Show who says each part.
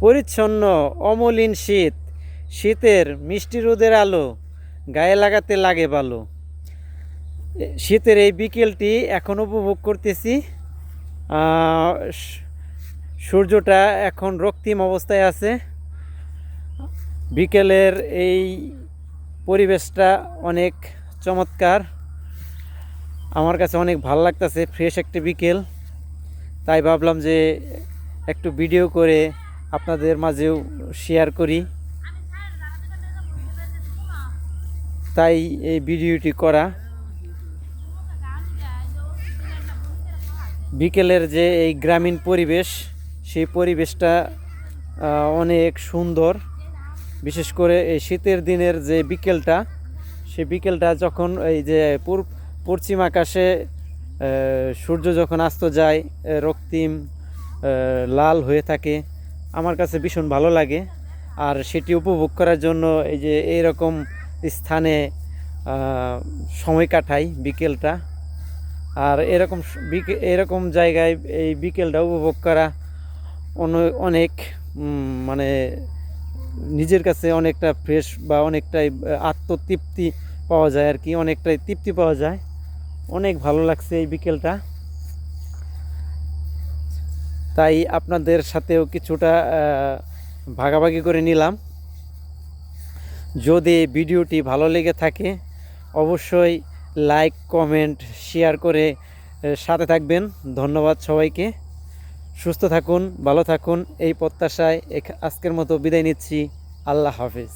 Speaker 1: পরিচ্ছন্ন অমলিন শীত, শীতের মিষ্টি রোদের আলো গায়ে লাগাতে লাগে ভালো। শীতের এই বিকেলটি এখন উপভোগ করতেছি। সূর্যটা এখন রক্তিম অবস্থায় আছে। বিকেলের এই পরিবেশটা অনেক চমৎকার, আমার কাছে অনেক ভালো লাগতেছে। ফ্রেশ একটা বিকেল, তাই ভাবলাম যে একটু ভিডিও করে আপনাদের মাঝেও শেয়ার করি, তাই এই ভিডিওটি করা। বিকেলের যে এই গ্রামীণ পরিবেশ, সেই পরিবেশটা অনেক সুন্দর। বিশেষ করে এই শীতের দিনের যে বিকেলটা, সেই বিকেলটা যখন এই যে পশ্চিম আকাশে সূর্য যখন অস্ত যায়, রক্তিম লাল হয়ে থাকে, আমার কাছে ভীষণ ভালো লাগে। আর সেটি উপভোগ করার জন্য এই যে এইরকম স্থানে সময় কাটাই বিকেলটা। আর এরকম জায়গায় এই বিকেলটা উপভোগ করা অনেক মানে নিজের কাছে অনেকটা ফ্রেশ বা অনেকটাই আত্মতৃপ্তি পাওয়া যায় আর কি, অনেকটাই তৃপ্তি পাওয়া যায়। অনেক ভালো লাগছে এই বিকেলটা, তাই আপনাদের সাথেও কিছুটা ভাগাভাগি করে নিলাম। যদি ভিডিওটি ভালো লেগে থাকে অবশ্যই লাইক, কমেন্ট, শেয়ার করে সাথে থাকবেন। ধন্যবাদ সবাইকে। সুস্থ থাকুন, ভালো থাকুন এই প্রত্যাশায় আজকের মতো বিদায় নিচ্ছি। আল্লাহ হাফেজ।